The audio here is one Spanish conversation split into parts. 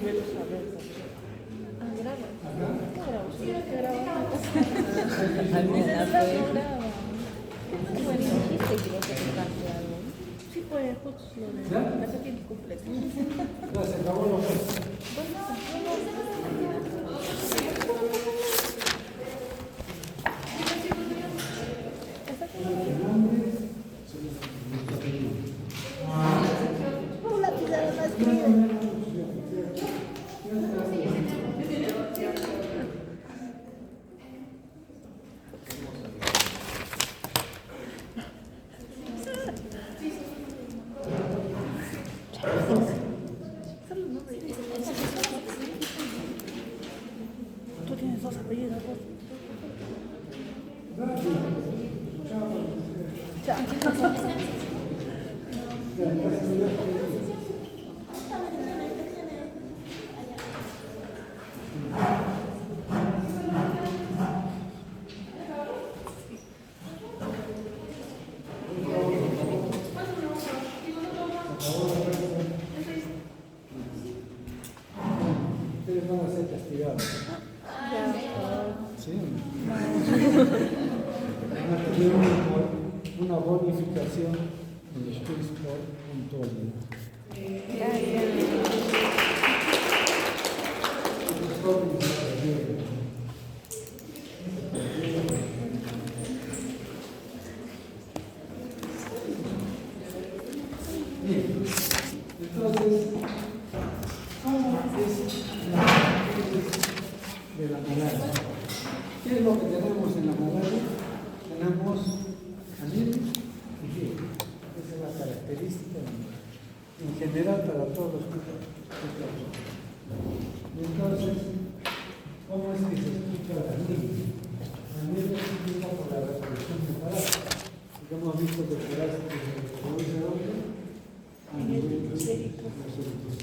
Ah, graba. No grabo, solo que graba. Bueno, dijiste que ibas a contarte algo. Sí, pues, justo lo de la tiene completa. Ya se acabó lo que. La pizarra no escribe. Tú tienes dos apellidos, vos. Ustedes van a ser castigados. Sí. Van a tener una bonificación en el quiz por puntualidad. Bien, entonces, ¿cómo es la crisis de la malaria? ¿Qué es lo que tenemos en la malaria? Tenemos anillos y fiebre. Esa es la característica en general para todos los tipos de personas. Entonces, ¿cómo es que se escucha la anemia? La anemia se explica por la reproducción de parásitos. Hemos visto que parásitos se reproducen a nivel de los eritrocitos.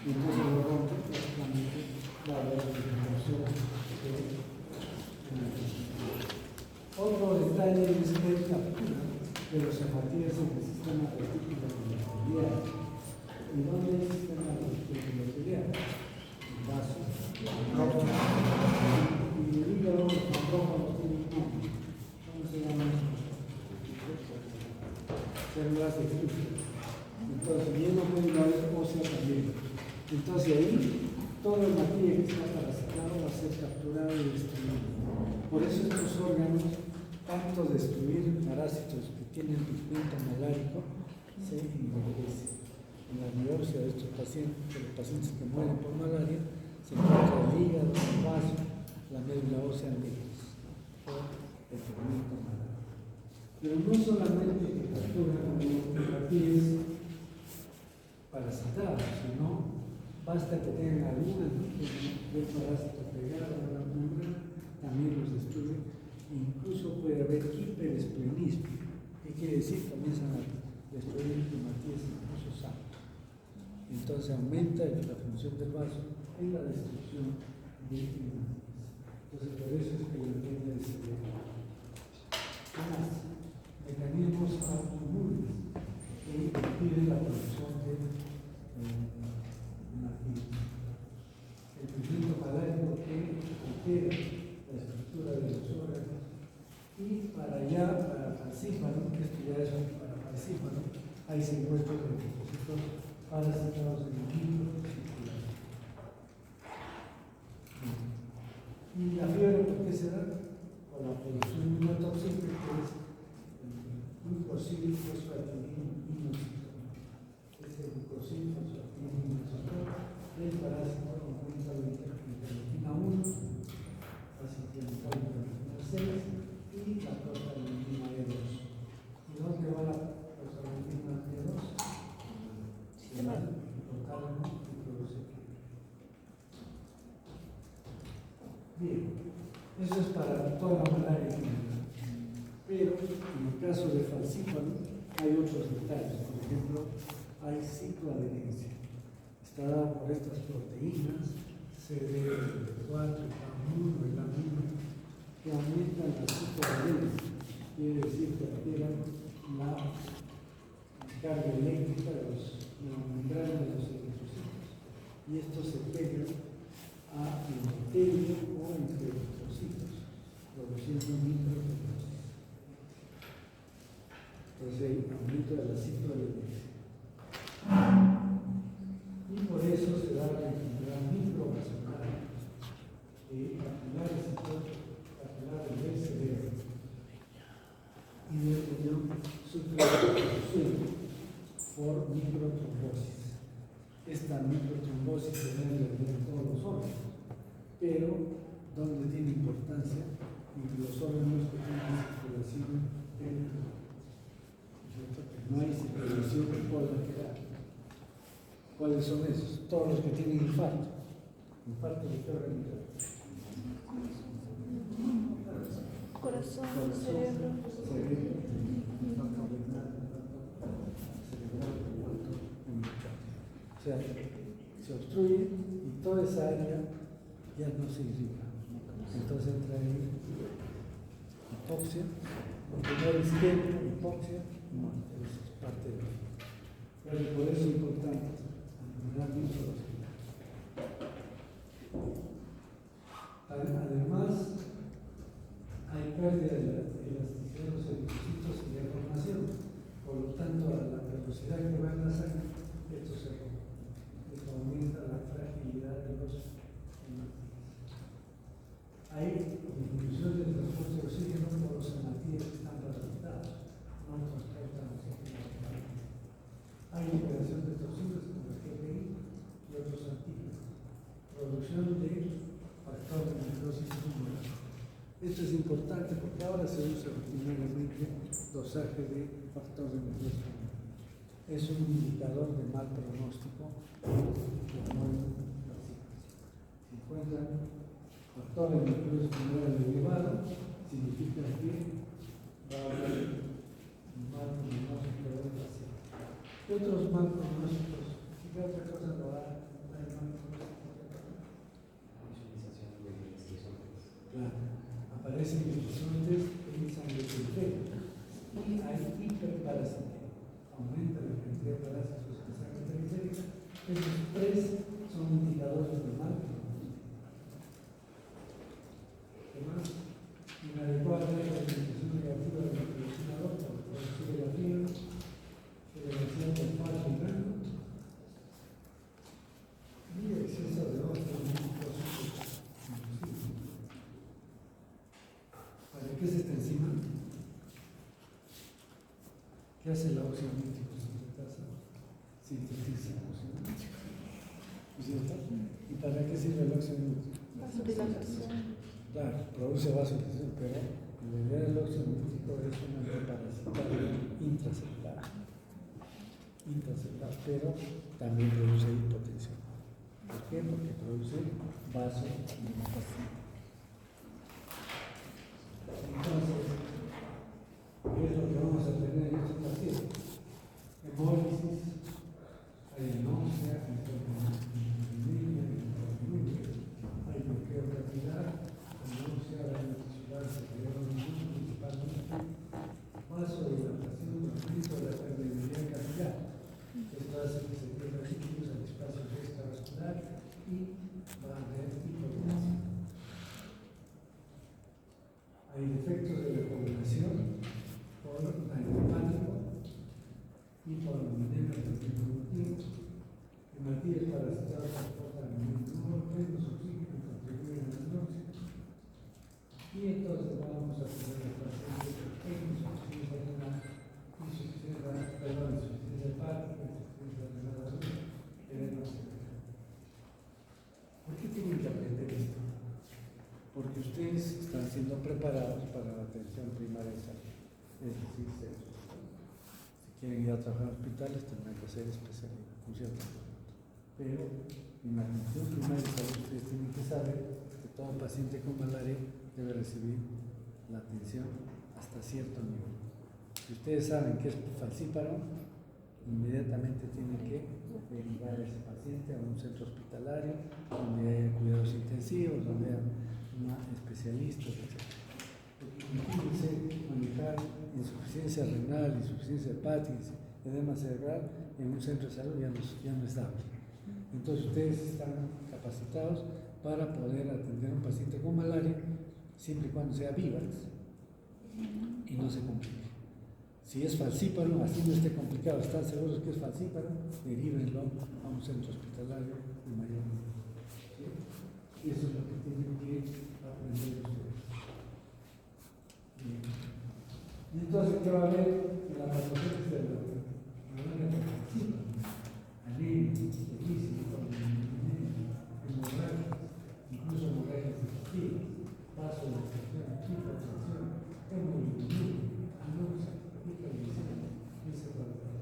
Y entonces lo rompe prácticamente la reproducción de otro detalle es que es captura de los hematíes en el sistema reticular biliar. ¿Y dónde es el sistema reticular biliar? El vaso. Y el hígado, los macrófagos tienen un nombre. ¿Cómo se llama eso? Células de Hütter. Entonces, bien no puede haber ósea también. Entonces ahí todo el material que está parasitado va a ser capturado y destruido. Por eso estos órganos, tanto destruir parásitos que tienen pigmento malárico, se envejecen. En la biopsia de estos pacientes, de los pacientes que mueren por malaria, se encuentra el hígado, el vaso, la médula ósea envejece por el pigmento malárico. Pero no solamente que capturan hematíes parasitados, sino basta que tengan alguna del parásito pegado a la membrana, también los destruye. Incluso puede haber hiperesplenismo. ¿Qué quiere decir? Comienzan a destruir hematíes incluso sanos. Entonces aumenta la función del vaso en la destrucción de hematíes. Entonces por eso es que la anemia es severa. Además, mecanismos autoinmunes que impiden la producción de hematíes. El pigmento malárico que altera la estructura de los órganos y para allá, para falcífano, que esto ya es para falcífano, hay secuestros de linfocitos parasitados en el líquido circular. Y la fiebre, ¿por qué se da? Por la producción de una toxina que es glucosil fosfatinidinoxidasa. Este glucosil fosfatinidinoxidasa del parásito aumenta la interleuquina 1, acetylcholine 6 y la prostaglandina B2. ¿Y dónde va la prostaglandina B2? Sistema hipotálamo y produce fiebre. Bien, eso es para toda la malaria en general. Pero en el caso de falcífano hay otros detalles. Por ejemplo, hay cicloadherencia. Está dada por estas proteínas CD4, PAM1, el AMINO, que aumentan la cicloadherencia. Quiere decir que alteran la carga eléctrica de la membrana de los eritrocitos. y estos se pegan a endotelio o entre los trocitos, produciendo microtrombosis. Entonces hay aumento de la citología. Y por eso se da la enfermedad microvascular capilares del cerebro y de unión supraconstrucción por microtrombosis. Esta microtrombosis se debe ver en todos los órganos, pero donde tiene importancia en los órganos que tienen circulación periférica. No hay circulación colateral. ¿Cuáles son esos? Todos los que tienen infarto. Infarto de qué órgano? Corazón, cerebro. O sea, se obstruye y toda esa área ya no se irriga. Entonces entra en hipoxia, porque no hay isquemia, hipoxia, no, es parte de eso. Pero por eso es importante, además, hay pérdida de elasticidad de los eritrocitos y deformación. Por lo tanto, a la velocidad que va en la sangre, esto se rompe. Esto aumenta la fragilidad de los hematíes. Hay disminución del transporte de oxígeno por los hematíes que están parasitados. No transportan oxígeno. Hay liberación de toxinas como el GPI y otros antígenos. Producción de factor de necrosis tumoral. Esto es importante porque ahora se usa rutinariamente dosaje de factor de necrosis tumoral. Es un indicador de mal pronóstico que no si encuentran factor de necrosis tumoral elevado, significa que va a haber un mal pronóstico del paciente. ¿Qué otros mal pronósticos? ¿Qué otra cosa lo da? Claro, aparecen infecciones en sangre periférica y hay hiperparasitemia, aumenta la cantidad de parásitos en sangre periférica. Esos tres son indicadores de mal pronóstico. Además, inadecuada alimentación negativa de la producción adulta por producir el frío, elevación del falso y blanco y exceso de otros músculos. ¿Para qué es esta enzima? ¿Qué hace la óxido nítrico sintetasa? Sintetiza óxido nítrico. ¿Cierto? ¿Y para qué sirve el óxido nítrico? Vasodilatación. Claro, produce vasodilatación, pero la idea del óxido nítrico es una antiparasitaria intracelular, pero también produce hipotensión. ¿Por qué? Porque produce vasodilatación. Entonces, ¿qué es lo que vamos a tener en estos pacientes? Hemólisis, hay náusea, hay bloqueo capilar, náusea, daño tisular, cerebro, principalmente, vasodilatación, aumento de la permeabilidad capilar. Esto hace que se pierda líquidos al espacio extravascular y va a haber hipotensión. Hay defectos de la coagulación por daño hepático y por edema hepático. Hematíes parasitados transportan menos oxígeno y contribuyen a la anoxia. Y entonces vamos a tener los pacientes con insuficiencia renal, insuficiencia hepática, insuficiencia renal aguda, edema cerebral. ¿Por qué tienen que aprender esto? Porque ustedes están siendo preparados para la atención primaria de salud. Es decir, si quieren ir a trabajar en hospitales tendrán que hacer especialidad, con cierto punto. Pero en la atención primaria de salud ustedes tienen que saber que todo paciente con malaria debe recibir la atención hasta cierto nivel. Si ustedes saben que es falcíparo, inmediatamente tienen que derivar a ese paciente a un centro hospitalario donde haya cuidados intensivos, donde haya una especialista, etc. Imagínense manejar insuficiencia renal, insuficiencia hepática, edema cerebral en un centro de salud ya no es dable. Entonces ustedes están capacitados para poder atender a un paciente con malaria siempre y cuando sea VIVAX y no se complique. Si es falcíparo, así no esté complicado, están seguros que es falcíparo, derívenlo a un centro hospitalario de mayor nivel. ¿Sí? Y eso es lo que tienen que aprender ustedes. Bien. Y entonces, ¿qué va a haber en la patología de la malaria que falcipa? Anemia, equísimo, hemorragias, incluso hemorragias digestivas, vasodilatación, hipotensión, hemoglobinuria, anorexia, hiperglicemia,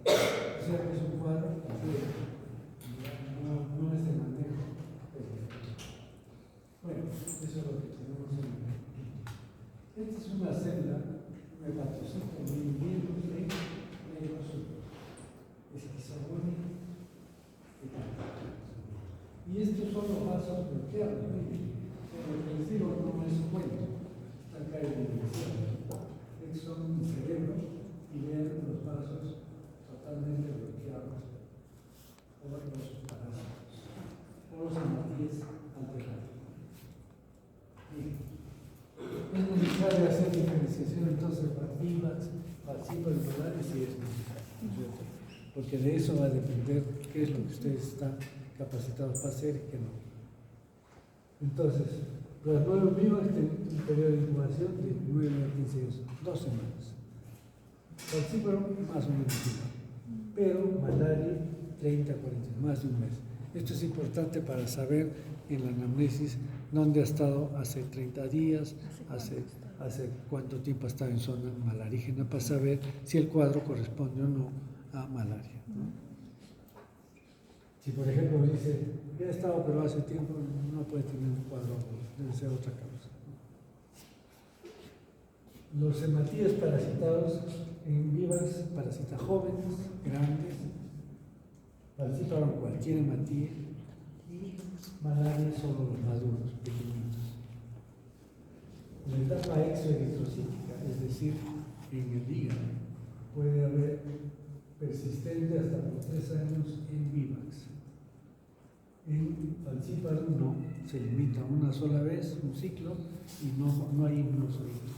o sea que es un cuadro complejo, no es de manejo. Bueno, eso es lo que tenemos en el. Esta es una celda de hepatocito bien medio azul, esquizofrénica. Y estos son los vasos bloqueados, miren. Lo que les digo no es un cuento, está acá en evidenciado. Estos son mi cerebro y ven los vasos totalmente bloqueados por los parásitos, por los hematíes alterados. Es necesario hacer diferenciación entonces para VIVAX, falcíparo y malaria, si es necesario, porque de eso va a depender qué es lo que ustedes están capacitados para hacer y qué no. Entonces, los nuevos VIVAX tienen un periodo de incubación de 9 a 15 días, 2 semanas. Falcíparo más o menos igual, pero malaria 30 a 40, más de un mes. Esto es importante para saber en la anamnesis dónde ha estado hace 30 días, hace cuánto tiempo ha estado en zona malarígena, para saber si el cuadro corresponde o no a malaria, ¿no? Si por ejemplo dice, ya ha estado pero hace tiempo, no puede tener un cuadro, debe ser otra causa. Los hematíes parasitados en VIVAX parasitas jóvenes, grandes, falcíparo cualquier hematíe, y malaria solo los maduros, pequeñitos. La etapa exoeritrocítica, es decir, en el hígado, puede haber persistente hasta por 3 años en VIVAX. En falcíparo no, se limita una sola vez, un ciclo, y no hay inmunosoides.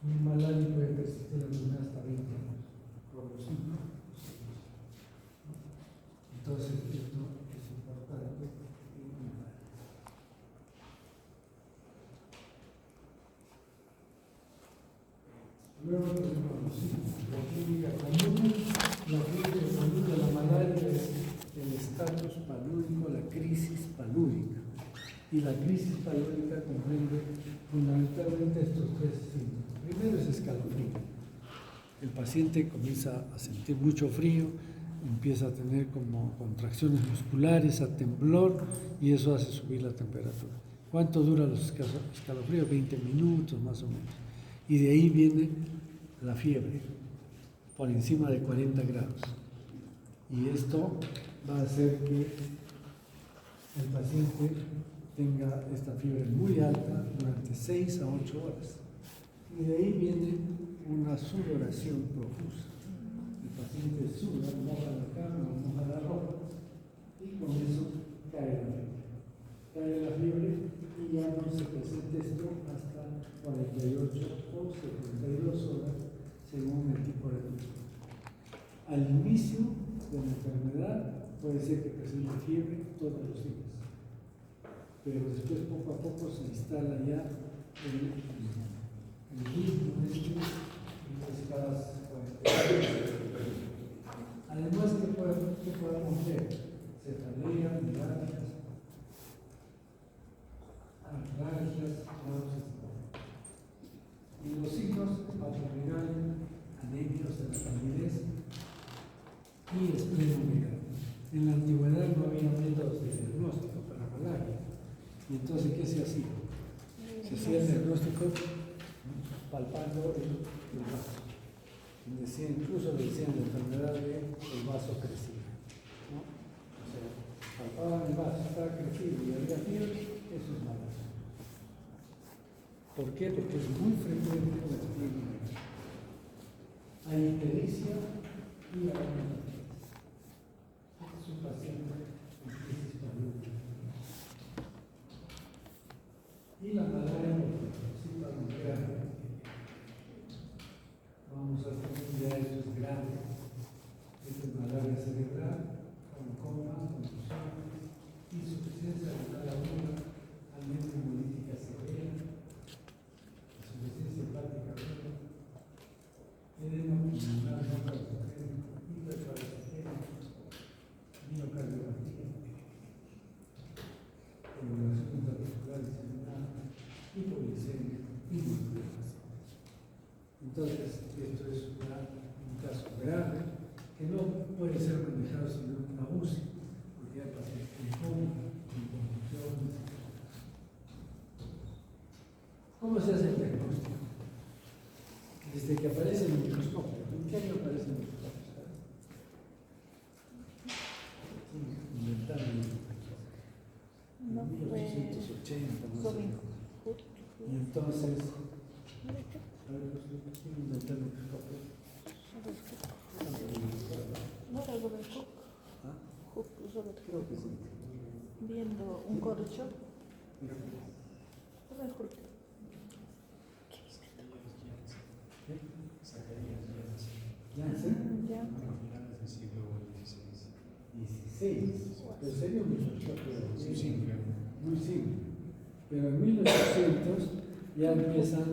En malaria puede persistir la enfermedad hasta 20 años, por los signos. Entonces, esto es importante en malaria. Luego tenemos los signos. La clínica común, la clínica común de la malaria es el estatus palúdico, la crisis palúdica. Y la crisis palúdica comprende fundamentalmente estos 3 síntomas. Primero es escalofrío. El paciente comienza a sentir mucho frío, empieza a tener como contracciones musculares, a temblor, y eso hace subir la temperatura. ¿Cuánto duran los escalofríos? 20 minutos más o menos. Y de ahí viene la fiebre, por encima de 40 grados. Y esto va a hacer que el paciente tenga esta fiebre muy alta durante 6 a 8 horas. Y de ahí viene una sudoración profusa. El paciente suda, moja la cama, moja la ropa, y con eso cae la fiebre. Cae la fiebre y ya no se presenta esto hasta 48 o 72 horas según el tipo de enfermedad. Al inicio de la enfermedad puede ser que presente fiebre todos los días, pero después poco a poco se instala ya el ritmo y las escalas. Además, ¿qué podemos ver? Cefalea, migrañas, artralgias, náuseas. Y los signos hepatorenal, anemia, o sea, la candidez, y esplenomegalia. En la antigüedad no había métodos de diagnóstico para malaria. Y entonces, ¿qué se hacía? Se hacía el diagnóstico palpando el vaso. Incluso le decían la enfermedad del vaso crecido, ¿no? O sea, palpaban el vaso, estaba crecido y había fiebre, eso es malaria. ¿Por qué? Porque es muy frecuente la esplenomegalia. Hay ictericia y aromatatitis. Este es un paciente cerebral, con comas, confusiones, insuficiencia renal aguda, anemia hemolítica severa, insuficiencia hepática aguda, edema pulmonar no cardiogénico, hiperparasitemia, miocardiopatía, coagulación interarticular diseminada, hipoglicemia y multiplicación. Entonces, esto es un caso grave que no puede ser manejado sin una UCI, porque hay pacientes con coma, con confusiones. ¿Cómo se hace el diagnóstico? Desde que aparece el microscopio. ¿En qué año aparece el microscopio? Sí, inventando el microscopio. No En fue 1880, no sé. Robin Hood. Y entonces, a ver, ¿quién inventó el microscopio? No era Robin Hood. ¿Ah? Hood, Robin Creo que sí. viendo un corcho. Robin Hood. Janssen. Ya. 16. Pero sería un microscopio muy simple. Pero en 1800 ya empiezan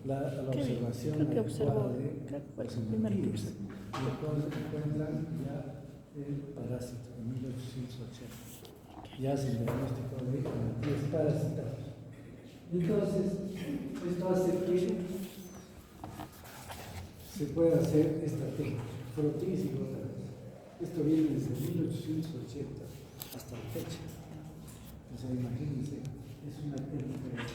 la observación Creo que observó, adecuada de creo que fue el los primer hematíes. curso. Y entonces encuentran ya el parásito en 1880. Ya se diagnóstico de hematíes parasitarios. Entonces, esto hace que se pueda hacer esta técnica, frotis y gotas. Esto viene desde 1880 hasta la fecha. O sea, imagínense, es una técnica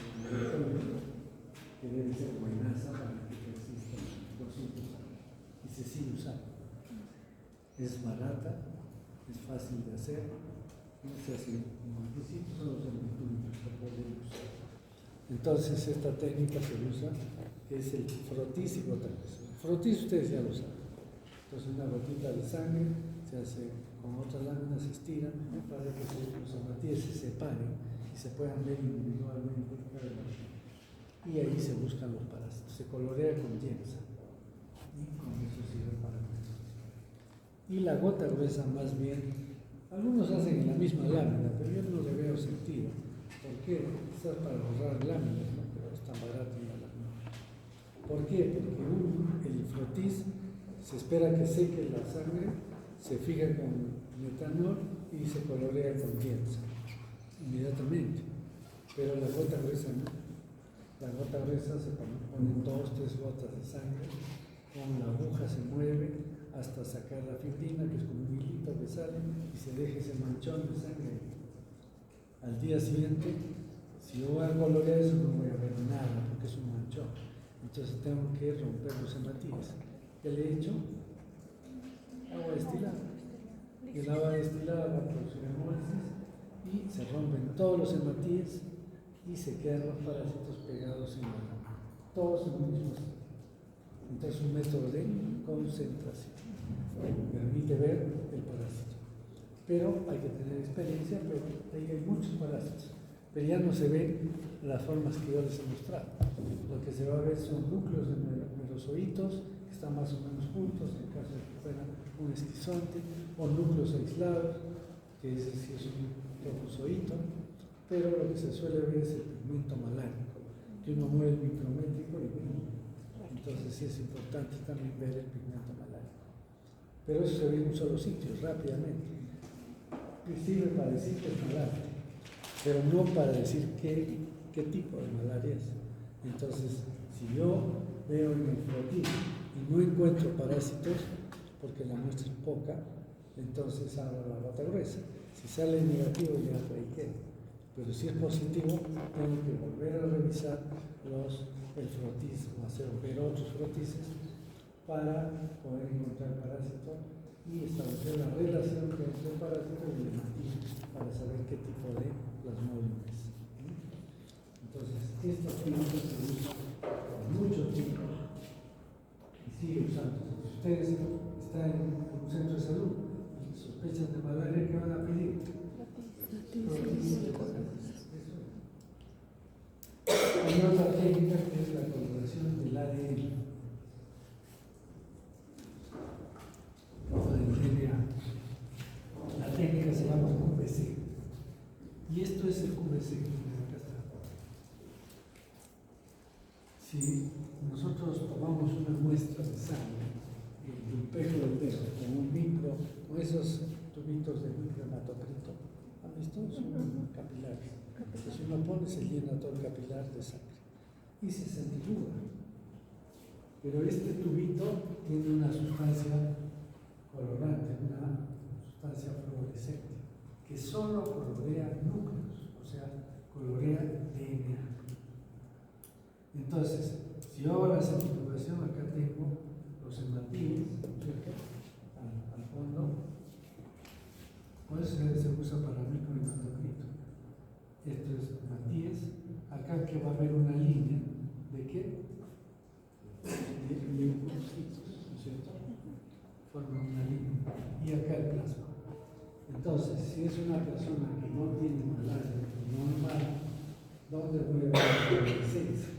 que debe ser buenaza para que persista 200 años y se sigue usando. Es barata, es fácil de hacer, no se hace como requisito, solo se puede usar. Entonces, esta técnica se usa, que es el frotis y gotas. Frotis ustedes ya lo saben. Entonces, una gotita de sangre se hace con otras láminas, se estiran para que los hematíes se separen y se puedan ver individualmente cada uno. Y ahí se buscan los parásitos. Se colorea con yensa y con eso sirve para eso. Y la gota gruesa, más bien, algunos hacen en la misma lámina, pero yo no le veo sentido. ¿Por qué? Quizás para ahorrar láminas, ¿no? Pero es tan barato la lámina. ¿Por qué? Porque el frotis se espera que seque la sangre, se fija con metanol y se colorea con yensa inmediatamente. Pero la gota gruesa no. La gota gruesa se ponen 2 o 3 gotas de sangre, con la aguja se mueve hasta sacar la fibrina, que es como un hilito que sale, y se deja ese manchón de sangre. Al día siguiente, si yo voy a colorear eso, no voy a ver nada, porque es un manchón. Entonces tengo que romper los hematíes. ¿Qué le he hecho? Agua destilada. Y el agua destilada va a producir hemólisis y se rompen todos los hematíes y se quedan los parásitos pegados en la lámina. Todos en un mismo sitio. Entonces, un método de concentración permite ver el parásito. Pero hay que tener experiencia, pero ahí hay muchos parásitos. Pero ya no se ven las formas que yo les he mostrado. Lo que se va a ver son núcleos de merozoitos que están más o menos juntos, en caso de que fuera un esquizonte, o núcleos aislados, que ese sí es un trofozoito, pero lo que se suele ver es el pigmento malárico, que uno mueve el micrométrico y ve. Entonces sí es importante también ver el pigmento malárico. Pero eso se ve en un solo sitio, rápidamente. Y sirve para decir que es malaria, pero no para decir qué tipo de malaria es. Entonces, si yo veo en el frotis y no encuentro parásitos, porque la muestra es poca, entonces abro la gota gruesa. Si sale negativo, ya ahí queda. Pero si es positivo, tengo que volver a revisar el frotis, o hacer ver otros frotises para poder encontrar parásitos y establecer la relación entre el parásito y el hematíes para saber qué tipo de plasmodium es. Entonces, esta técnica se usa por mucho tiempo y sigue usándose. Si ustedes están en un centro de salud y sospechan de malaria, ¿qué van a pedir? Hay otra técnica que es la coloración del ADN. Esto es el QVC, acá está. Si nosotros tomamos una muestra de sangre, el pejo del dedo, con un micro, con esos tubitos de microhematocrito, ¿han visto? Son capilares. Entonces uno pone, se llena todo el capilar de sangre y se centrifuga. Pero este tubito tiene una sustancia colorante, una sustancia fluorescente, que solo colorea núcleos, o sea, colorea DNA. Entonces, si yo hago la centrifugación, acá tengo los hematíes, al fondo, pues se usa para microhematocrito. Esto es hematíes, acá que va a haber una línea de qué? De leucocitos, ¿no es cierto? Forma una línea. Y acá el plasma. Entonces, si es una persona que no tiene malaria normal, ¿dónde puede haber la fluorescencia?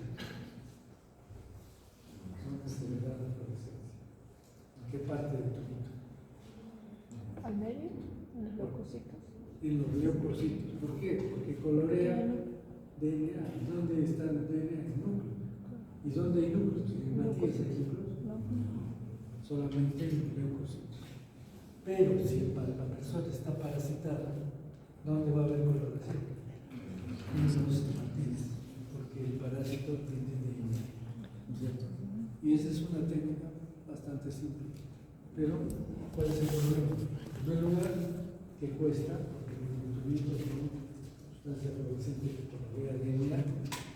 ¿Dónde se le da la fluorescencia? ¿En qué parte del tubito? ¿Al medio? ¿En los leucocitos? En los leucocitos. ¿Por qué? Porque colorea DNA. ¿Dónde está el DNA? En el núcleo. ¿Y dónde hay núcleos? ¿En hematíes hay núcleos? No. Solamente en los leucocitos. Pero si la persona está parasitada, ¿dónde va a haber coloración? En los hematíes, porque el parásito tiene DNA, ¿cierto? Y esa es una técnica bastante simple. Pero, ¿cuál es el problema? En primer lugar, que cuesta, porque el tubito tiene sustancia fluorescente que colorea DNA,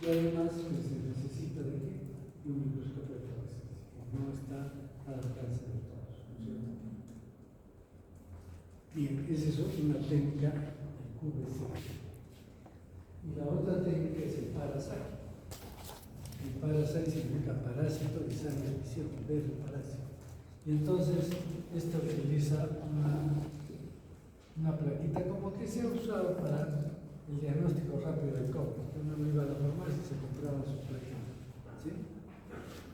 y además que se necesita de qué? De un microscopio de fluorescencia, que no está al alcance de todos, ¿no es cierto? Bien, esa es una técnica del QVC. Y la otra técnica es el parasite. El parasite significa parásito y sangre visión, ver el parásito. Y entonces, esto utiliza una plaquita como que se ha usado para el diagnóstico rápido del COVID. Uno no iba a la farmacia y se compraba su plaquita, ¿sí?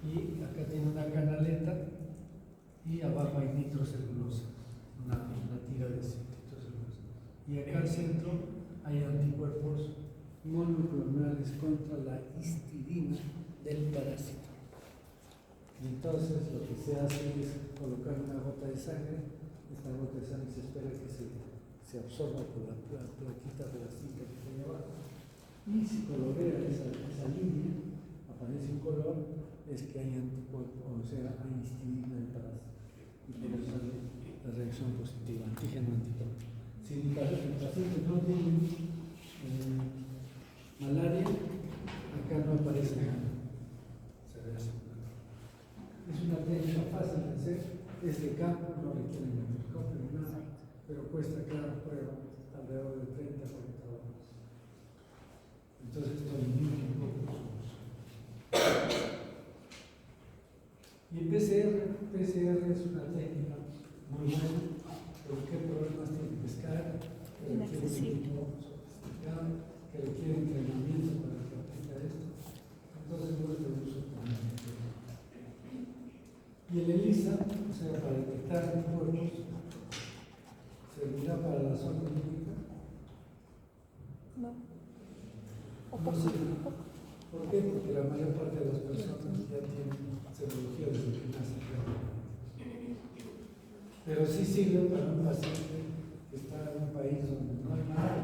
Y acá tiene una canaleta y abajo hay nitrocelulosa, una tira de nitrocelulosa. Y acá al centro hay anticuerpos monoclonales contra la histidina del parásito. Y entonces lo que se hace es colocar una gota de sangre. Esta gota de sangre se espera que se absorba por la plaquita de la cinta que está ahí abajo. Y si colorea esa línea, aparece un color, es que hay anticuerpo, o sea, hay histidina del parásito. Y por eso sale la reacción positiva, antígeno-anticuerpo. Si el paciente no tiene malaria, acá no aparece nada. Se ve así. Es una técnica fácil de hacer, es de campo, no requiere microscopio ni nada, pero cuesta cada prueba alrededor de 30 a 40 dólares. Entonces esto limita un poco los usos. Y el PCR es una técnica muy buena, pero ¿qué problemas tiene pescar? Que requiere un equipo sofisticado, que requiere entrenamiento para que aplique esto. Entonces no es de uso común. Y el ELISA, o sea, para detectar anticuerpos, ¿servirá para la zona clínica? No. No sirve. ¿Por qué? Porque la mayor parte de las personas ya tienen serología desde que nacen. Pero sí sirve para un paciente que está en un país donde no hay nada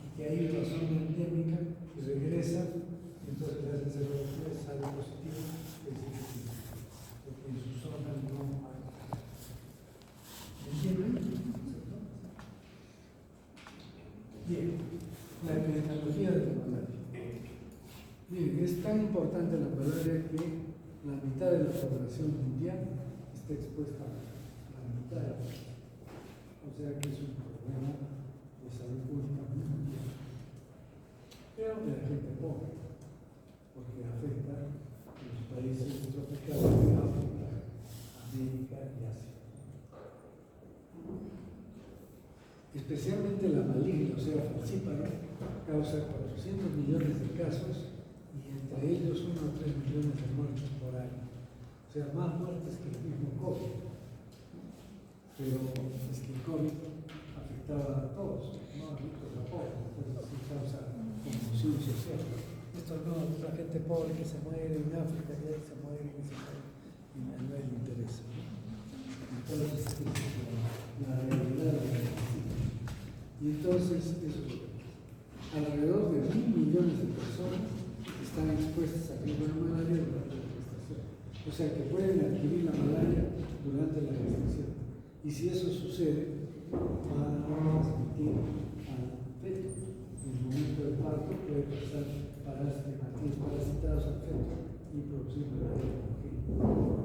y que ha ido a zona endémica y regresa, y entonces le hacen serología, sale positivo, es decir, porque en su zona no hay. ¿Entienden? Bien, la epidemiología de la malaria. Miren, es tan importante la malaria que la mitad de la población mundial está expuesta a la mitad de la población. O sea que es un problema de salud pública mundial. Pero de la gente pobre, porque afecta a los países tropicales de África, América y Asia. Especialmente la maligna, o sea, falcíparo, causa 400 millones de casos y entre ellos 1 a 3 millones de muertes por año. O sea, más muertes que el mismo COVID. Pero es que el COVID afectó afectaba a todos, no ricos a pobres, entonces sí causa confusión social. Esto no, la gente pobre que se muere en África, ya se muere en ese país, y no le interesa. Entonces, esa es la realidad de la medicina. Y entonces, eso, alrededor de 1.000 millones de personas están expuestas a riesgo de malaria durante la gestación. O sea que pueden adquirir la malaria durante la gestación. Y si eso sucede, va a transmitir al feto. En el momento del parto puede pasar parásitos parasitados al feto y producir malaria.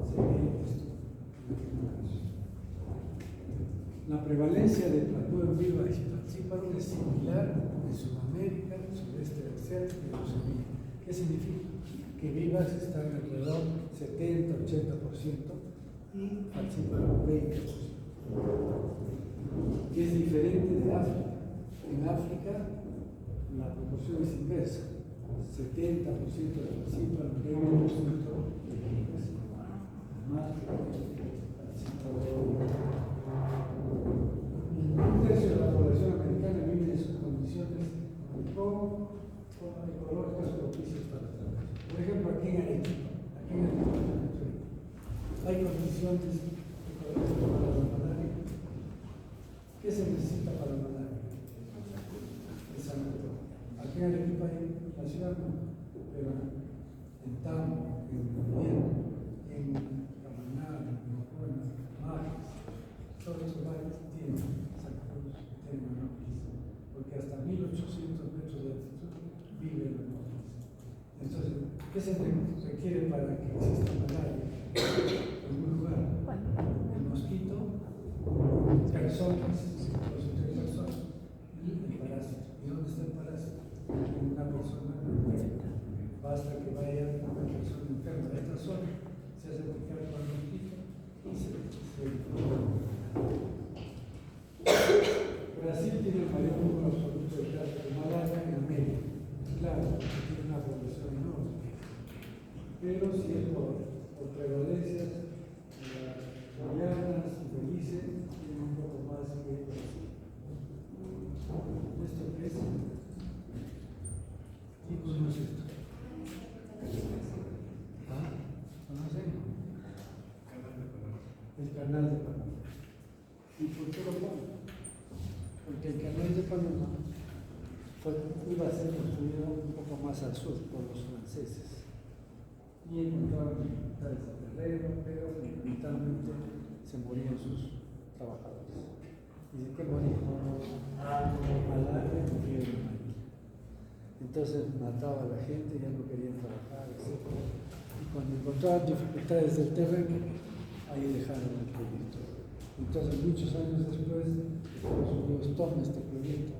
Se ve esto en algunos casos. La prevalencia de Plasmodium vivax y falciparum es similar en Sudamérica, en el sudeste asiático y en Oceanía. ¿Qué significa? Que vivax está alrededor 70-80% y falciparum 20%. Que es diferente de África. En África la proporción es inversa, 70% de falciparum, 20% de vivax. Más que un tercio de la población americana vive en sus condiciones ecológicas propicias para la trabajo. Por ejemplo, aquí en Arequipa, hay condiciones ecológicas para la malaria. ¿Qué se necesita para la malaria? Aquí en Arequipa hay la ciudad, no, pero en Tambo, en Gobierno, en Camaná, en Mojuana, Majes, todos esos barrios tienen Santa Cruz, tienen Manópolis, porque hasta 1.800 metros de altitud vive en Manópolis. Entonces, ¿qué se requiere para que exista malaria? En un lugar, el mosquito, personas, los entre personas, y el parásito. ¿Y dónde está el parásito? En una persona enferma. Basta que vaya una persona enferma a esta zona, se hace picar con el mosquito y se Brasil tiene el mayor número absoluto de casos de malaria en América. Claro, tiene una población enorme. Pero si es por prevalencias, Guayanas y Belice tienen un poco más que Brasil. ¿Esto qué es? ¿Qué conoce esto? ¿Ah? ¿Conocen? El canal de Panamá. ¿Y por qué lo ponen? Porque el canal de Panamá iba a ser construido un poco más al sur por los franceses. Y encontraron dificultades de terreno, pero fundamentalmente se morían sus trabajadores. ¿Y de qué morían? Malaria y fiebre amarilla. Entonces mataba a la gente, ya no querían trabajar, etc. Y cuando encontraban dificultades del terreno, ahí dejaron el proyecto. Entonces, muchos años después, Estados Unidos toma este proyecto.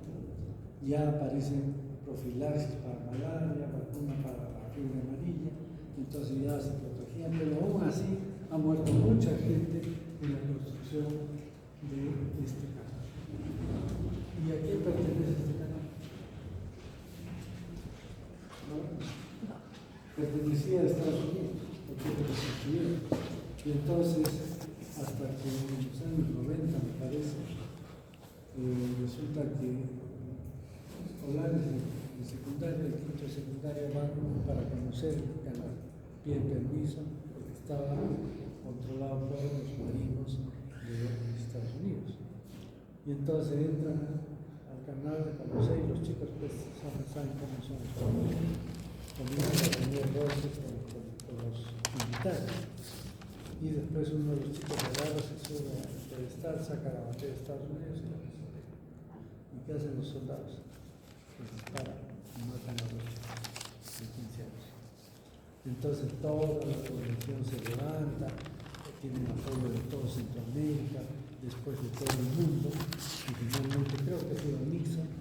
Ya aparecen profilaxis para malaria, vacuna para la fiebre amarilla, entonces ya se protegían, pero aún así ha muerto mucha gente en la construcción de este canal. ¿Y a quién pertenece este canal? ¿No? Pertenecía a Estados Unidos, porque lo construyeron. Y entonces, hasta que en los años 90, me parece, resulta que escolares de secundaria, de quinto de secundaria, van para conocer el canal, piden permiso, porque estaba controlado por los marinos de Estados Unidos. Y entonces entran al canal de conocer y los chicos pues saben cómo son los marinos. Comienzan a tener roces con los militares. Y después uno de los chicos agarra, se sube al pedestal, saca la bandera de Estados Unidos y la pisotea. ¿Y qué hacen los soldados? Pues disparan y matan a los chicos de 15 años. Entonces toda la población se levanta, tienen apoyo de todo Centroamérica, después de todo el mundo, y finalmente creo que ha sido Nixon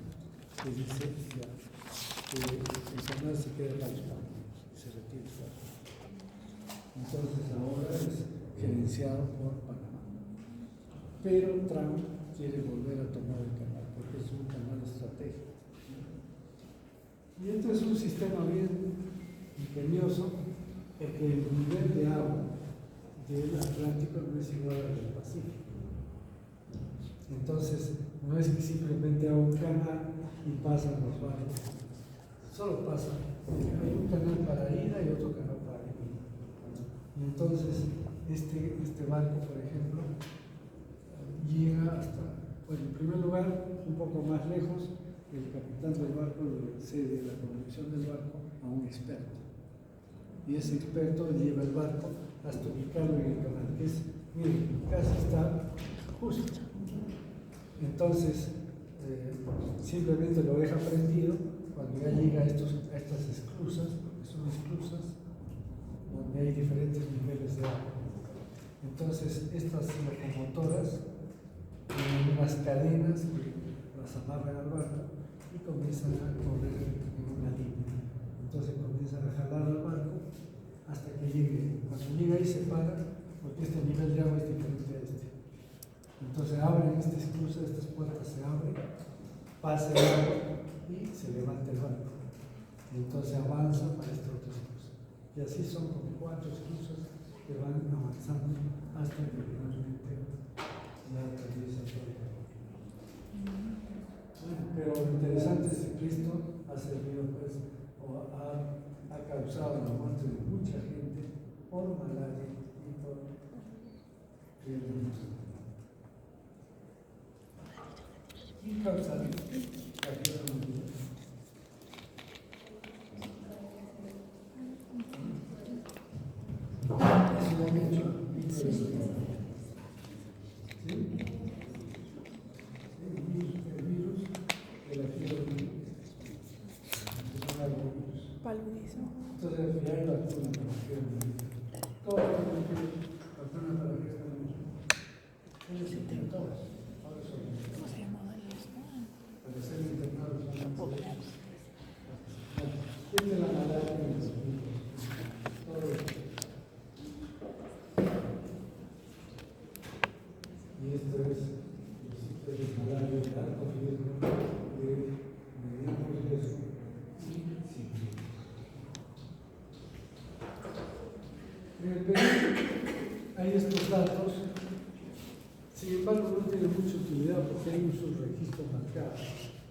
que dice ya, que el canal se queda para España y se retira Estados Unidos. Entonces ahora es gerenciado por Panamá. Pero Trump quiere volver a tomar el canal porque es un canal estratégico. Y esto es un sistema bien ingenioso porque el nivel de agua del Atlántico no es igual al del Pacífico. Entonces No es que simplemente hago un canal y pasan los barcos. Solo pasa. Hay un canal para ida y otro canal para venida. Y entonces, este barco, por ejemplo, llega hasta, bueno, en primer lugar, un poco más lejos, el capitán del barco le cede la conducción del barco a un experto. Y ese experto lleva el barco hasta ubicarlo en el canal, que es, miren, casi está justo. Entonces, simplemente lo deja prendido cuando ya llega a estas esclusas, porque son esclusas, donde hay diferentes niveles de agua. Entonces, estas locomotoras tienen unas cadenas que las amarran al barco y comienzan a correr en una línea. Entonces comienzan a jalar al barco hasta que llegue. Cuando llega ahí se para, porque este nivel de agua es diferente a este. Entonces abren esta esclusa, estas puertas se abren, pasa el agua y se levanta el barco. Y entonces avanza para esta otra esclusa. Y así son como 4 esclusas que van avanzando hasta que finalmente ya atraviesa todo. Pero lo interesante es que Cristo ha servido, pues, o ha causado la muerte de mucha gente por malaria y por fiebre. Y causar la fiebre mundial. Eso lo han hecho. ¿Sí? Paludismo. Entonces, ya hay vacuna para la fiebre. Todas las vacunas para la fiebre. Ellos tienen todas. Ahora son. ¿Cómo se llamaba eso? Para ser internados son. Esta es la malaria en los niños. Todo esto. Y esto es el sitio de malaria de alto riesgo, de mediano riesgo. En el Perú hay estos datos, sin embargo no tienen mucha utilidad porque hay un subregistro marcado,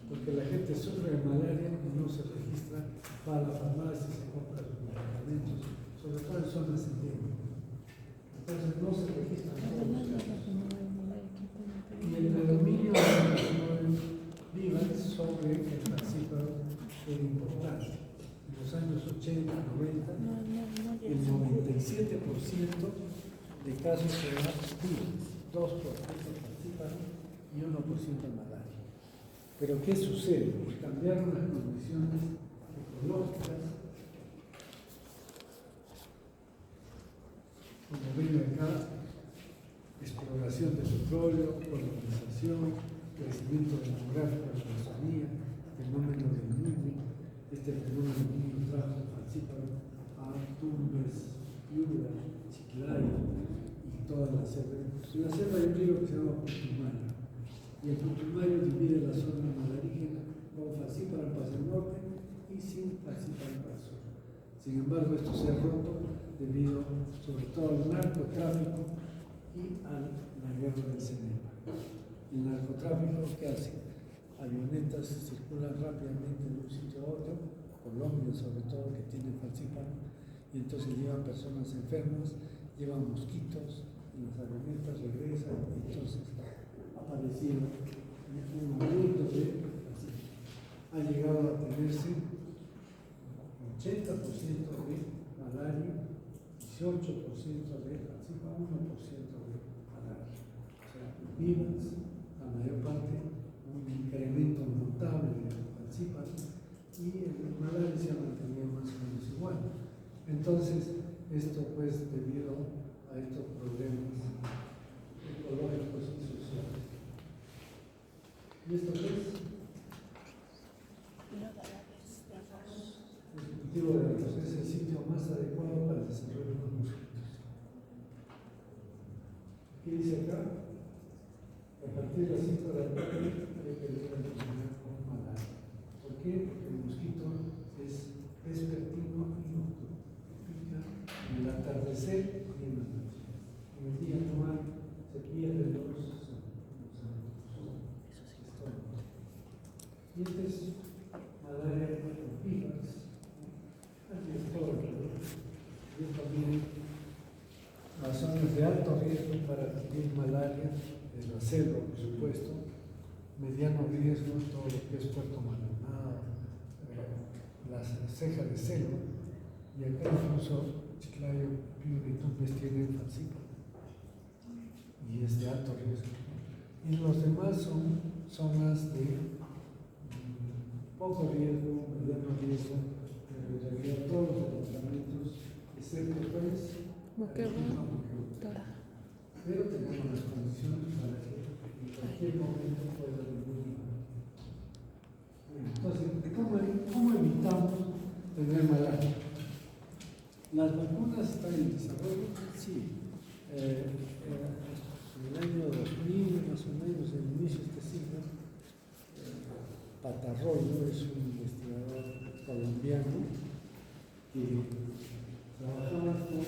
porque la gente sufre de malaria y no se registra, va a la farmacia y se compra sus medicamentos, sobre todo en zonas endémicas. Entonces no se registran todos los casos. Y el predominio de las vivas sobre el falciparum era importante. En los años 80, 90, el 97% de casos eran vivas, 2% falciparum y 1% malaria. Pero ¿qué sucede? Cambiaron las condiciones ecológicas. Como ven acá, exploración de petróleo, colonización, crecimiento demográfico de la Amazonía, fenómeno del niño. Este fenómeno del niño trajo el falciparum a Tumbes, Piura, Chiclayo y toda la selva. En la selva hay un río que se llama Putumayo. Y el Putumayo divide la zona malarígena con falciparum para el norte y sin falciparum para el sur. Sin embargo, esto se ha roto debido sobre todo al narcotráfico y a la guerra del Ceneba. El narcotráfico, ¿qué hace? Avionetas circulan rápidamente de un sitio a otro, Colombia sobre todo, que tiene falciparum, y entonces llevan personas enfermas, llevan mosquitos, y las avionetas regresan, y entonces ha aparecido un aumento de falciparum. Ha llegado a tenerse 80% de malaria, 18% de falciparum, 1% de malaria. O sea, vivas, la mayor parte, un incremento notable de falciparum y el malaria se ha mantenido más o menos igual. Entonces, esto pues debido a estos problemas ecológicos y sociales. ¿Y esto qué es? El cultivo de arroz es el sitio más adecuado para el desarrollo de los mosquitos. ¿Qué dice acá? A partir de las 5 de la tarde hay que ver la enfermedad con malaria. ¿Por qué? Porque el mosquito es vespertino y nocturno. Pica en el atardecer y en la noche. En el día normal se pierden los hábitos. Y este es malaria con pipas. Aquí es todo alrededor. Y es también las zonas de alto riesgo para adquirir malaria, es la selva, por supuesto, mediano riesgo, todo lo que es Puerto Maldonado, las cejas de selva, y acá incluso Chiclayo, Piura y Tumbes tienen falcipa, y es de alto riesgo. Y los demás son zonas de poco riesgo, mediano riesgo, pero en realidad todos los departamentos, excepto pues, pero tenemos las condiciones para que en cualquier momento pueda vivir. Entonces, ¿cómo evitamos tener malaria? ¿Las vacunas están en desarrollo? Sí. En el año 2000, más o menos, en el inicio de este siglo, Patarroyo es un investigador colombiano que trabajaba con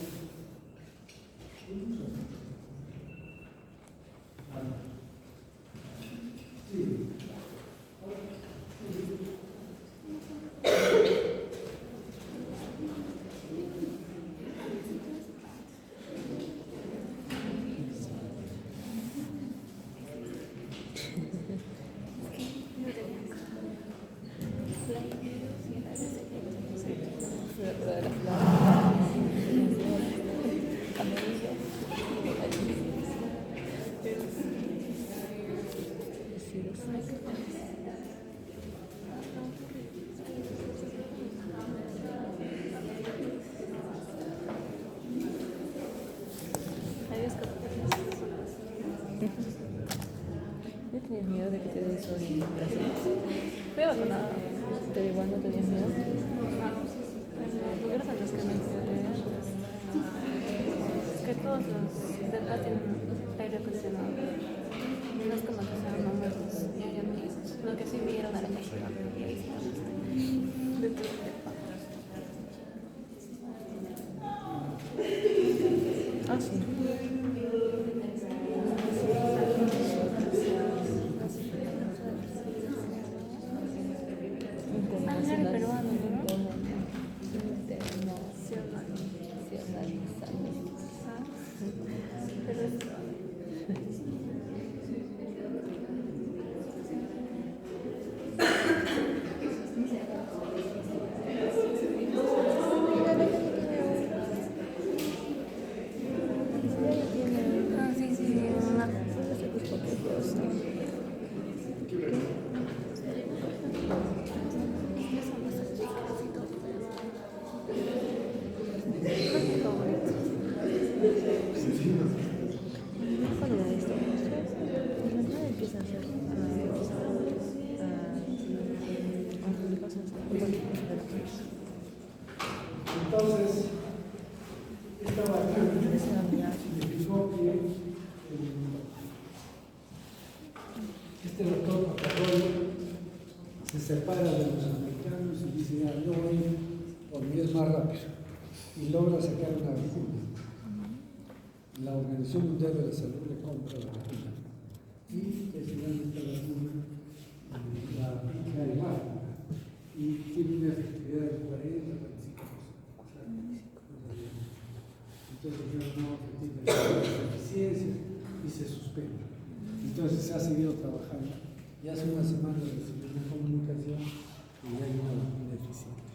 Yo tenía miedo de que te des un fui vacunada, pero igual no tenía miedo. Gracias a los que me enteré, es que todos los de acá tienen aire acondicionado. No es como que sean números y hayan pisos. Lo que sí vieron a la persona de tu ah, sí. Internacional peruano, ¿no? Entonces, esta vacuna significó que este doctor Patarroyo se separa de los americanos y dice, ya, yo voy por mí es más rápido, y logra sacar una vacuna. La Organización Mundial de la Salud le compra la vacuna y que se llama esta vacuna la aplica el mar y tiene una efectividad del 40-45%. Entonces no que tiene deficiencias y se suspende. Entonces se ha seguido trabajando y hace una semana recibí una comunicación y ya hay una vacuna eficiente.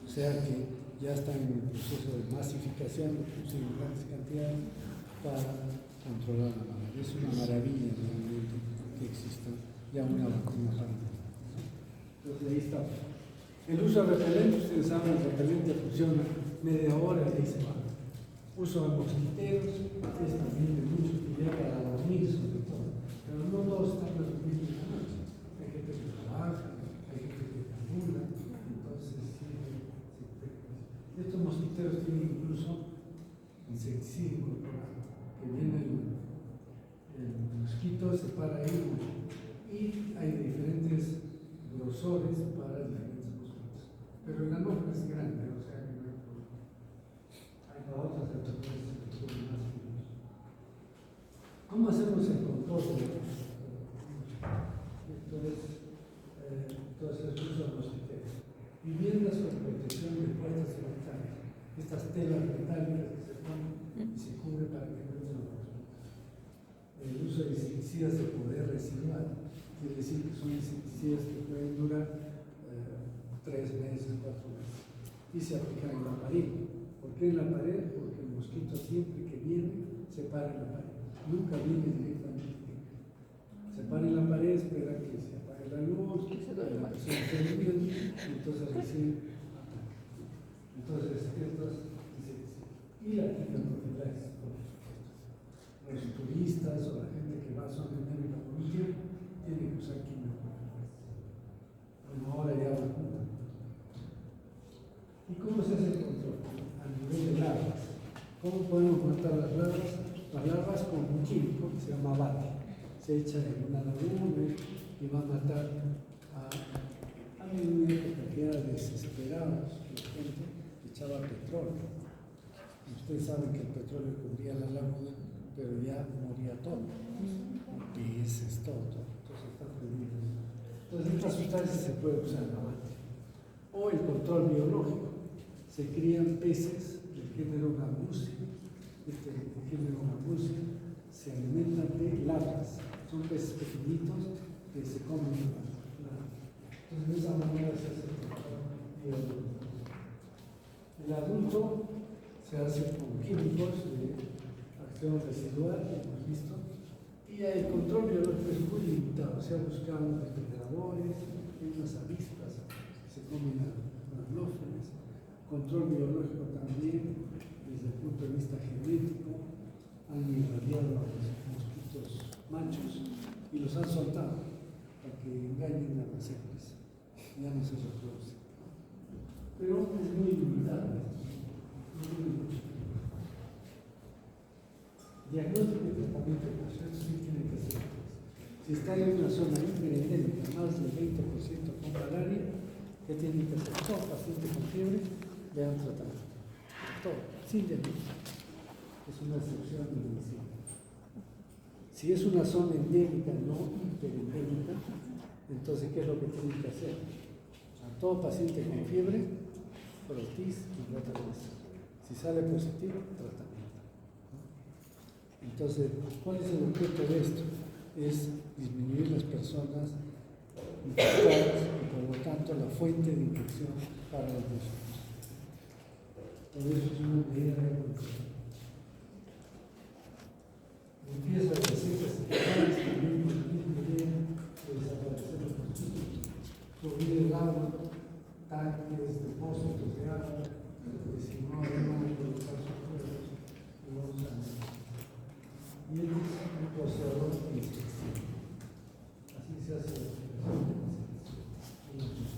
O sea que ya están en el proceso de masificación, en grandes cantidades para controlar la malaria. Es una maravilla realmente que exista ya una vacuna para esto. Entonces ahí está. El uso de repelente, ustedes saben, el repelente funciona media hora y ahí se va. Uso de mosquiteros, es también de mucho utilidad para dormir sobre todo. Pero no todos están dormidos en la noche. Hay gente que trabaja, hay gente que calcula, entonces estos mosquiteros tienen incluso insecticida incorporado, que viene el mosquito, se para ahí y hay diferentes grosores para diferentes mosquitos. Pero el anófilo es grande, o sea que no hay problema. Hay para otras categorías que son más finos. ¿Cómo hacemos el control de esto? Entonces uso los criterios. Viviendas con protección de puertas y ventanas. Estas telas metálicas que se ponen y se cubren para que no entren los mosquitos. El uso de insecticidas de poder residual, quiere decir que son insecticidas que pueden durar 3 meses, 4 meses. Y se aplican en la pared. ¿Por qué en la pared? Porque el mosquito siempre que viene se para en la pared. Nunca viene directamente. Se para en la pared, espera que se apague la luz, que la persona esté durmiendo, y entonces recién ataca. Entonces, estas y la quimioprofilaxis, por supuesto. Los turistas o la gente que va a zona endémica por un tiempo tiene que usar quimioprofilaxis. Bueno, ahora ya vacuna. ¿Y cómo se hace el control? A nivel de larvas. ¿Cómo podemos matar las larvas? Las larvas con un químico que se llama bate. Se echa en una laguna y va a matar a una época que era desesperada. La gente echaba petróleo. Ustedes saben que el petróleo cubría la laguna, pero ya moría todo. Peces, todo. Entonces está prohibido. Entonces estas sustancias se pueden usar en la bate. O el control biológico. Se crían peces del género Gambusia. Este género Gambusia se alimentan de larvas. Son peces pequeñitos que se comen larvas. Entonces de esa manera se hace el control biológico. El adulto se hace con químicos de acción residual, hemos visto, y el control biológico es muy limitado. Se ha buscado depredadores, unas avispas que se comen a anófeles. Control biológico también, desde el punto de vista genético, han irradiado a los mosquitos machos y los han soltado para que engañen a las hembras. Ya no se reproducen. Pero es muy limitado. Diagnóstico y tratamiento de casos, esto sí tiene que ser. Si está en una zona hiperendémica, más del 20% con malaria, ¿qué tiene que hacer? Todo paciente con fiebre le dan tratamiento. Todo, sin diagnóstico. Es una excepción de medicina. Si es una zona endémica, no hiperendémica, entonces ¿qué es lo que tienen que hacer? A todo paciente con fiebre, frotis y tratamiento. Si sale positivo, tratamiento. Entonces, ¿cuál es el objeto de esto? Es disminuir las personas infectadas y por lo tanto la fuente de infección para los mosquitos. Por eso es una medida de control. Empieza a recetas estatales también con la misma idea de desaparecer los mosquitos, subir el agua, tanques, depósitos de agua, porque si no hay más colocar sus cuerpos, lo vamos a hacer. Y él es un poseedor de infección. Así se hace la infección.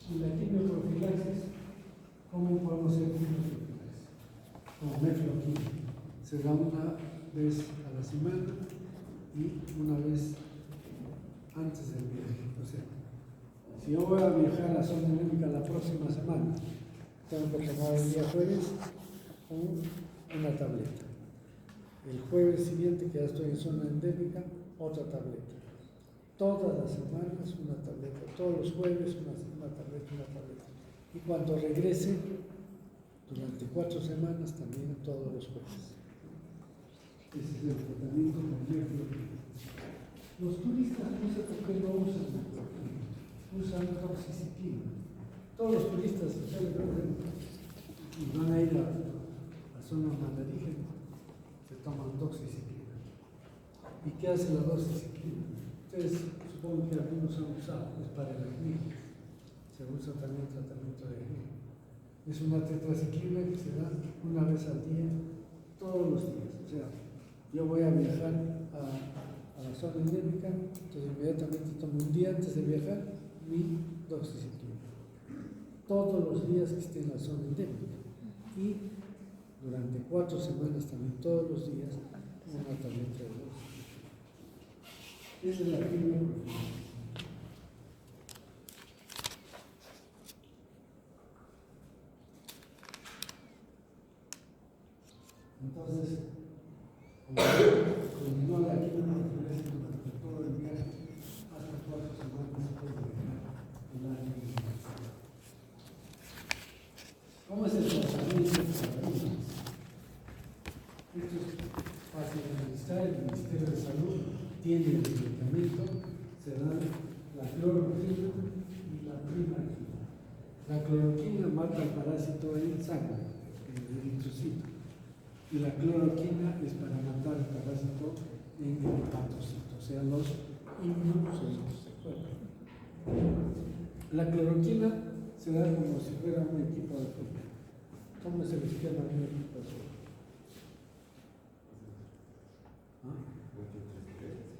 Y la quimioprofilaxis, ¿cómo podemos hacer quimioprofilaxis? Como mefloquina. Se da una vez a la semana y una vez antes del viaje. O sea, si yo voy a viajar a la zona endémica la próxima semana, tengo que tomar el día jueves una tableta. El jueves siguiente, que ya estoy en zona endémica, otra tableta. Todas las semanas una tableta. Todos los jueves una tableta. Y cuando regrese, durante 4 semanas, también todos los jueves. Ese es el tratamiento completo. Los turistas no sé por qué no usan mefloquina, usan doxiciclina. Todos los turistas y van a ir a zonas mandarígenas, se toman doxiciclina. ¿Y qué hace la doxiciclina? Ustedes supongo que algunos han usado, es para el acné. Se usa también el tratamiento de acné. Es una tetraciclina que se da una vez al día, todos los días. O sea, yo voy a viajar a la zona endémica, entonces inmediatamente tomo un día antes de viajar mi doxiciclina. Todos los días que esté en la zona endémica. Y durante 4 semanas también, todos los días, una tableta de doxiciclina. Esa es la quimioprofilaxis. Entonces, continúa la quimioprofilaxis durante todo el viaje, hasta 4 semanas después de viajar. de salud tiene el medicamento, se dan la cloroquina y la primaquina. La cloroquina mata al parásito en sangre, en el eritrocito, y la cloroquina es para matar el parásito en el hepatocito, o sea, los inmunocitos del cuerpo. La cloroquina se da como si fuera un equipo de fútbol. ¿Cómo es el esquema de un equipo de fútbol?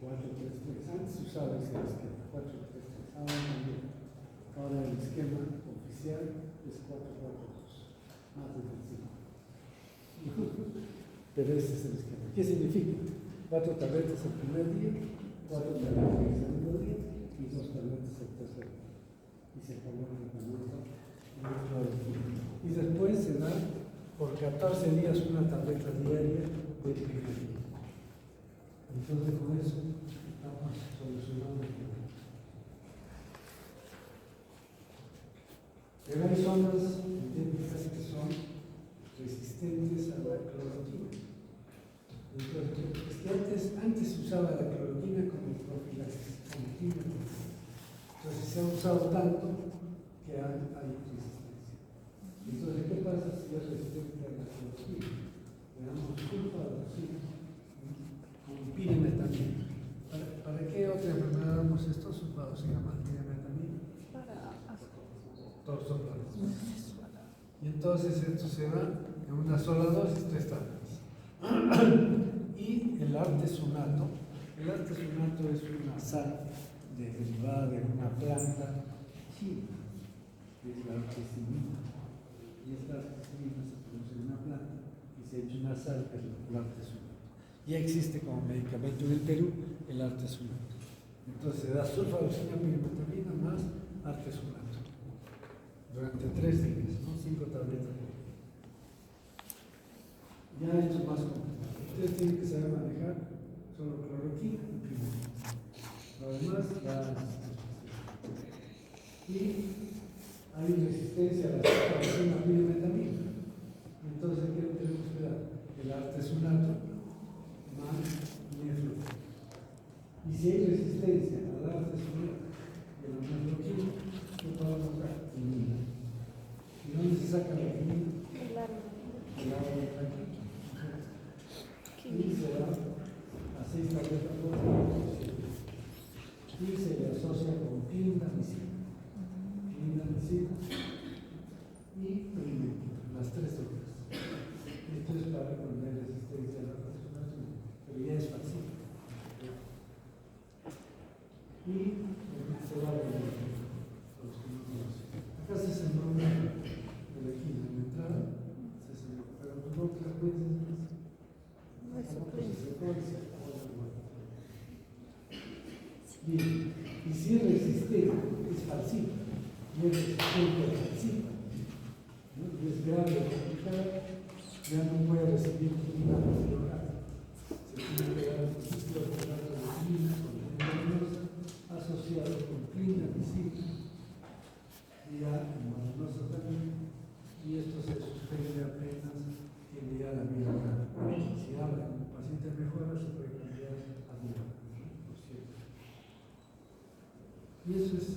4-3-3. Antes usaba ese esquema, 4-3-3. Ahora también. Ahora el esquema oficial es 4-4-2. Más defensivo. Pero ese es el esquema. ¿Qué significa? 4 tabletas el primer día, 4 tabletas el segundo día y 2 tabletas el tercer día. Y se acabó el tratamiento. Y después se da por 14 días una tableta diaria de primer día. Entonces con eso estamos solucionando el problema. Pero hay zonas endémicas que son resistentes a la cloroquina. Entonces, es que antes se usaba la cloroquina como profilaxis, como quimioterapia. Entonces se ha usado tanto que hay resistencia. Entonces, ¿qué pasa si es resistente a la cloroquina? Le damos sulfadoxina, con pirimetamina. ¿Para qué otra enfermedad damos esto? Sulfadoxina más pirimetamina. Para torsoplasma. Y entonces esto se da en una sola dosis, 3 tabletas. Y el artesunato. El artesunato es una sal derivada de una planta china, que es la artesinina. Y esta artesinina se produce en una planta y se echa una sal, que es el artesunato. Ya existe como medicamento en el Perú el artesunato. Entonces se da sulfadoxina, pirimetamina más artesunato durante 3 días, ¿no? 5 tabletas. Ya esto es más complicado. Ustedes tienen que saber manejar solo cloroquina y primaquina. Lo demás ya. Y hay resistencia a la sulfadoxina, pirimetamina. Entonces, ¿qué tenemos que dar? El artesunato más nefloquina. Y si hay resistencia al artesunato y a la nefloquina, ¿qué podemos dar? Quinina. ¿Y dónde se saca la quinina? El agua de la quinina. Y se da a 6 tabletas por día. Y se le asocia con clindamicina. Clindamicina y primequina, las 3 horas. Esto es para cuando hay resistencia a la vacunación, pero ya es fácil. Y se va a ver los que no conocen. Acá se sembró una de la quina en la entrada, se sembró, pero no que las veces bien, y si es resistente, es falsita, y es resistente a falsita, ¿no? Y es grave o complicada, ya no puede recibir quinina local. Se tiene que dar un ciclo de trato de quinina con venenosa asociado con clindamicina y ya venenosa también, y esto se suspende apenas tiene ya la vida grave. Si habla con un paciente mejora, se puede cambiar a vida, ¿no? Por cierto. Y eso es